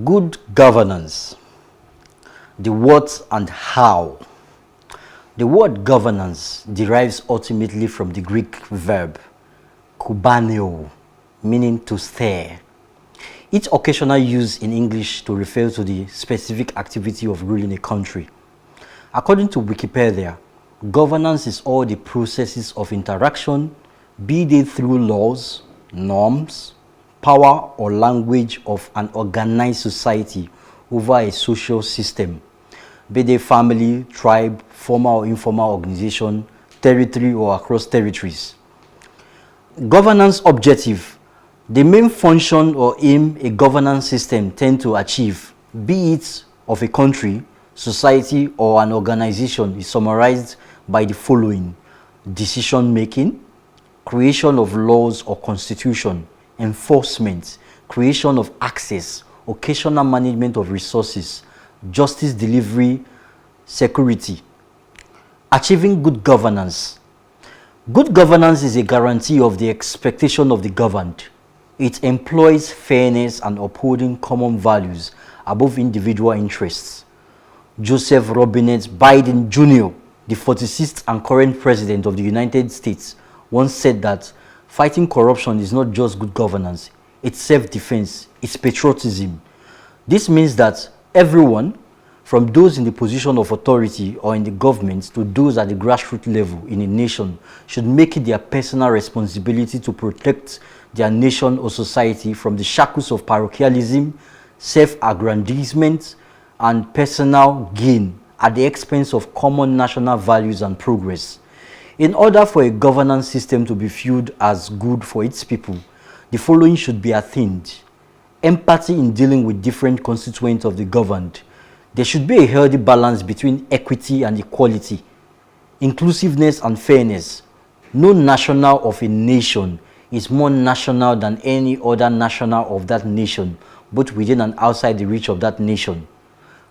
Good governance, the what and how. The word governance derives ultimately from the Greek verb kubaneo, meaning to steer. It's occasionally used in English to refer to the specific activity of ruling a country. According to Wikipedia, governance is all the processes of interaction, be they through laws, norms, power or language of an organized society over a social system, be they family, tribe, formal or informal organization, territory or across territories. Governance objective, the main function or aim a governance system tends to achieve, be it of a country, society or an organization, is summarized by the following: decision making, creation of laws or constitution, enforcement, creation of access, occasional management of resources, justice delivery, security. Achieving good governance. Good governance is a guarantee of the expectation of the governed. It employs fairness and upholding common values above individual interests. Joseph Robinette Biden Jr., the 46th and current president of the United States, once said that fighting corruption is not just good governance, it's self-defense, it's patriotism. This means that everyone, from those in the position of authority or in the government to those at the grassroots level in a nation, should make it their personal responsibility to protect their nation or society from the shackles of parochialism, self-aggrandizement, and personal gain at the expense of common national values and progress. In order for a governance system to be viewed as good for its people, the following should be attained: empathy in dealing with different constituents of the governed. There should be a healthy balance between equity and equality, inclusiveness and fairness. No national of a nation is more national than any other national of that nation, both within and outside the reach of that nation.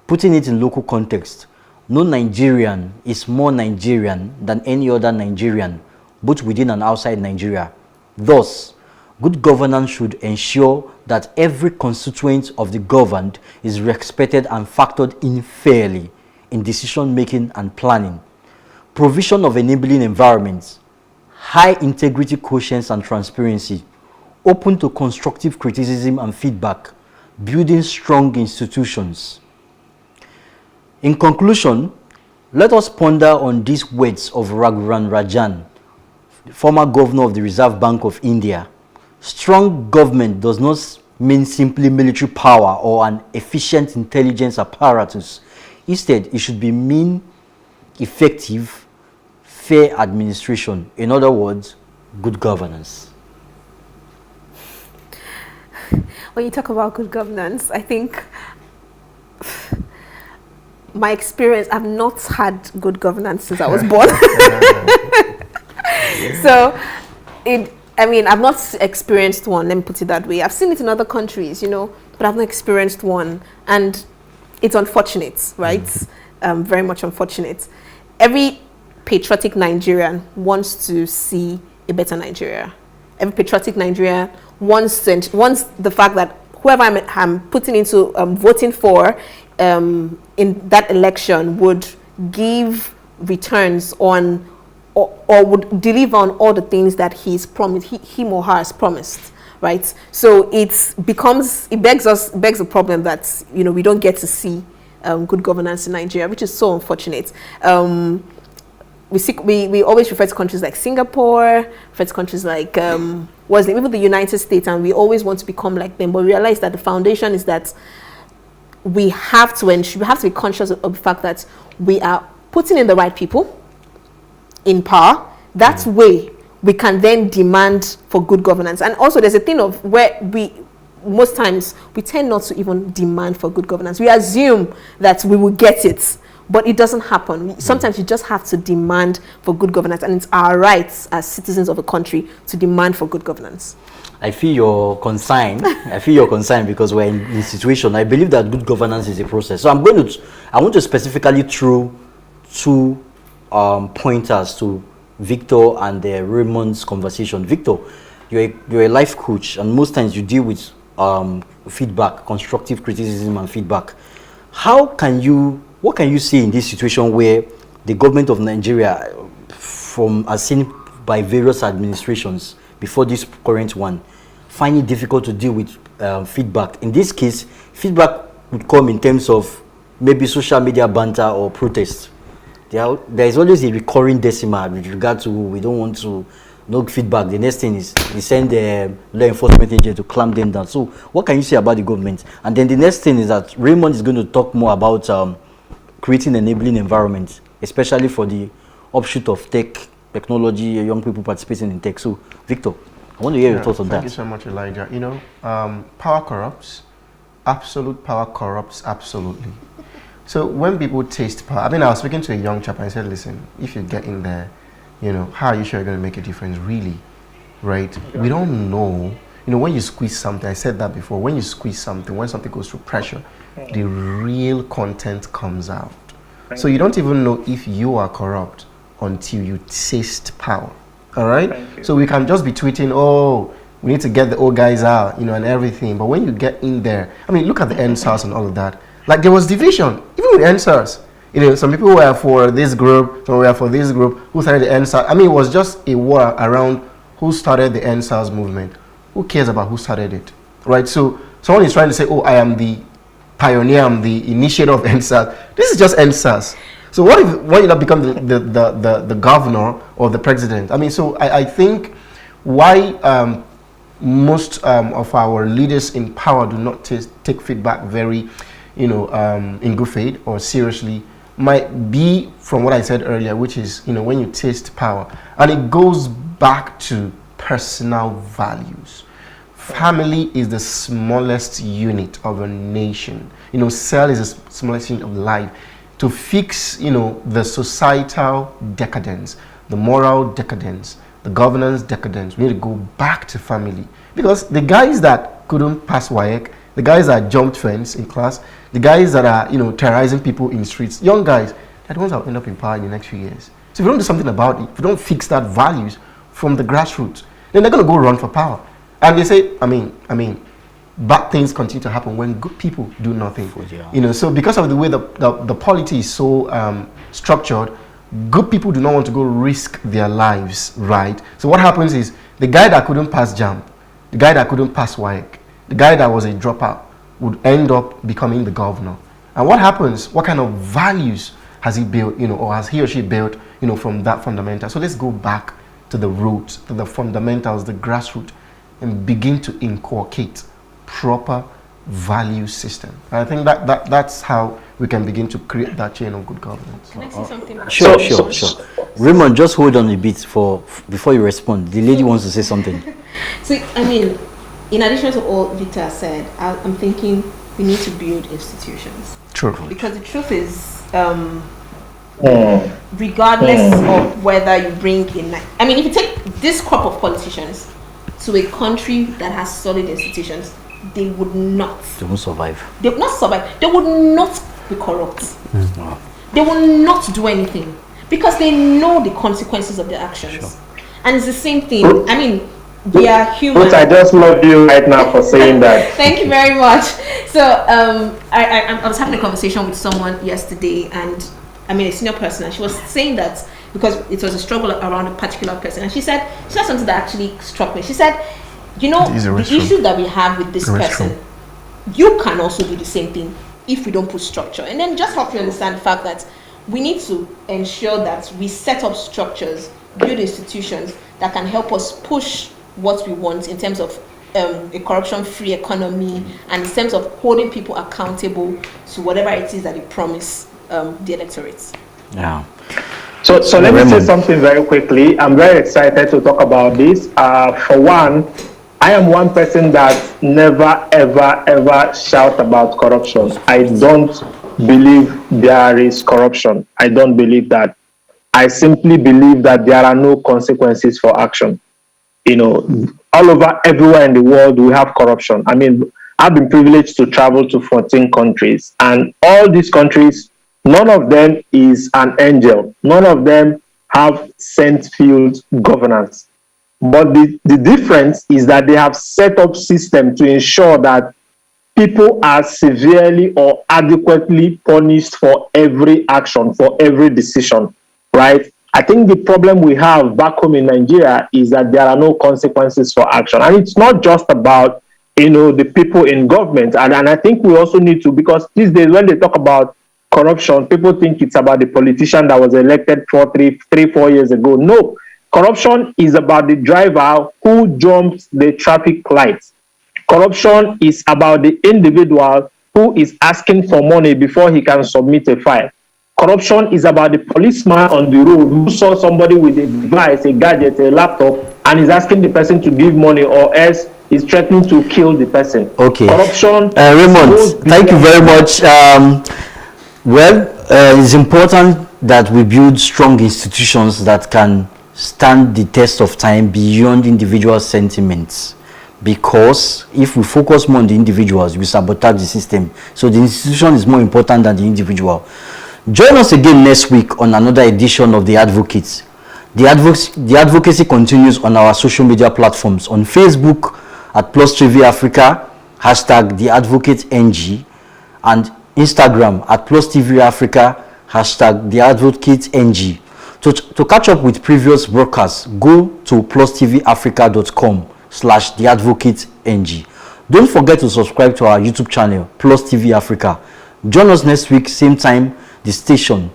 Putting it in local context, no Nigerian is more Nigerian than any other Nigerian, both within and outside Nigeria. Thus, good governance should ensure that every constituent of the governed is respected and factored in fairly in decision-making and planning. Provision of enabling environments, high integrity quotients and transparency, open to constructive criticism and feedback, building strong institutions. In conclusion, let us ponder on these words of RaghuramRajan, former governor of the Reserve Bank of India. Strong government does not mean simply military power or an efficient intelligence apparatus. Instead, it should be mean effective, fair administration. In other words, good governance. When you talk about good governance, I think my experience, I've not had good governance since I was born. So, I've not experienced one, let me put it that way. I've seen it in other countries, but I've not experienced one. And it's unfortunate, right? Very much unfortunate. Every patriotic Nigerian wants to see a better Nigeria. Every patriotic Nigerian wants the fact that whoever I'm putting into voting for in that election would give returns on or would deliver on all the things that he's promised, him or her has promised, right? So it begs the problem that we don't get to see good governance in Nigeria, which is so unfortunate. We always refer to countries like Singapore, refer to countries like even the United States, and we always want to become like them, but we realize that the foundation is that we have to be conscious of the fact that we are putting in the right people in power. That way we can then demand for good governance. And also there's a thing of where most times we tend not to even demand for good governance. We assume that we will get it, but it doesn't happen. Sometimes you just have to demand for good governance, and it's our rights as citizens of a country to demand for good governance. I feel your concern. Because we're in a situation. I believe that good governance is a process. So I want to specifically throw two pointers to Victor and Raymond's conversation. Victor, you're a life coach, and most times you deal with feedback, constructive criticism and feedback. What can you see in this situation where the government of Nigeria, as seen by various administrations before this current one, find it difficult to deal with feedback? In this case, feedback would come in terms of maybe social media banter or protest. There is always a recurring decimal with regard to we don't want to no feedback. The next thing is we send the law enforcement agent to clamp them down. So what can you say about the government? And then the next thing is that Raymond is going to talk more about creating enabling environments, especially for the offshoot of technology, young people participating in tech. So Victor, I want to hear your thoughts on that. Thank you so much, Elijah. You know, power corrupts. Absolute power corrupts absolutely. So when people taste power, I mean, I was speaking to a young chap and I said, listen, if you get in there, you know, how are you sure you're going to make a difference, really? Right? We don't know. You know, when you squeeze something, I said that before, when you squeeze something, when something goes through pressure, the real content comes out. So you don't even know if you are corrupt until you taste power. All right? So we can just be tweeting, oh, we need to get the old guys out, you know, and everything. But when you get in there, I mean, look at the NSAS and all of that. Like, there was division, even with NSAS. You know, some people were for this group, some were for this group. Who started the NSAS? I mean, it was just a war around who started the NSAS movement. Who cares about who started it, right? So someone is trying to say, oh, I am the pioneer, I'm the initiator of NSAS. This is just NSAS. So what if when you not become the governor or the president? I mean, so I think why most of our leaders in power do not take feedback very, you know, in good faith or seriously, might be from what I said earlier, which is, you know, when you taste power, and it goes back to personal values. Family is the smallest unit of a nation. You know, cell is the smallest unit of life. To fix, you know, the societal decadence, the moral decadence, the governance decadence, we need to go back to family. Because the guys that couldn't pass WAEC, the guys that jumped fence in class, the guys that are, you know, terrorizing people in streets, young guys, they're the ones that will end up in power in the next few years. So if we don't do something about it, if we don't fix that values from the grassroots, then they're going to go run for power. And they say, I mean, bad things continue to happen when good people do nothing. You know, so because of the way the polity is so structured, good people do not want to go risk their lives, right? So what happens is the guy that couldn't pass JAMB, the guy that couldn't pass WAEC, the guy that was a dropout would end up becoming the governor. And what happens? What kind of values has he built, you know, or has he or she built, you know, from that fundamental? So let's go back to the roots, to the fundamentals, the grassroots, and begin to inculcate proper value system. And I think that's how we can begin to create that chain of good governance. Can I say something? Sure. Raymond, just hold on a bit before you respond. The lady wants to say something. So, I mean, in addition to all Victor said, I'm thinking we need to build institutions. True. Because the truth is, regardless of whether you bring in, I mean, if you take this crop of politicians to a country that has solid institutions, they would not. They won't survive. They would not survive. They would not be corrupt. Wow. They will not do anything because they know the consequences of their actions. Sure. And it's the same thing. I mean, we are human. But I just love you right now for saying that. Thank you very much. So I was having a conversation with someone yesterday, and I mean a senior person, and she was saying that because it was a struggle around a particular person, and she said something that actually struck me. She said, you know, the issue that we have with this person, you can also do the same thing if we don't put structure. And then just help you understand the fact that we need to ensure that we set up structures, build institutions that can help us push what we want in terms of a corruption-free economy, and in terms of holding people accountable to whatever it is that they promise the electorate. Yeah. So let me say something very quickly. I'm very excited to talk about this. For one, I am one person that never, ever shout about corruption. I don't believe there is corruption. I don't believe that. I simply believe that there are no consequences for action. You know, all over, everywhere in the world, we have corruption. I mean, I've been privileged to travel to 14 countries, and all these countries, none of them is an angel. None of them have saint-filled governance. But the difference is that they have set up system to ensure that people are severely or adequately punished for every action, for every decision, right? I think the problem we have back home in Nigeria is that there are no consequences for action. And it's not just about, the people in government. And I think we also need to, because these days when they talk about corruption, people think it's about the politician that was elected 4 years ago. No, corruption is about the driver who jumped the traffic lights. Corruption is about the individual who is asking for money before he can submit a file. Corruption is about the policeman on the road who saw somebody with a device, a gadget, a laptop, and is asking the person to give money, or else is threatening to kill the person. Okay. Corruption. Raymond, thank you very much. It's important that we build strong institutions that can stand the test of time beyond individual sentiments. Because if we focus more on the individuals, we sabotage the system. So the institution is more important than the individual. Join us again next week on another edition of The Advocates. The advocacy continues on our social media platforms. On Facebook at +TV Africa, #TheAdvocateNG, and Instagram at +TV Africa, #TheAdvocateNG. To catch up with previous broadcasts, go to plustvafrica.com/theadvocateNG. Don't forget to subscribe to our YouTube channel, +TV Africa. Join us next week, same time, the station.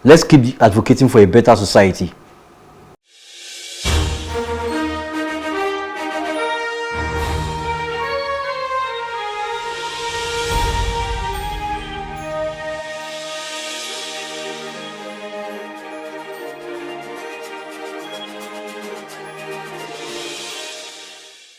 Let's keep advocating for a better society.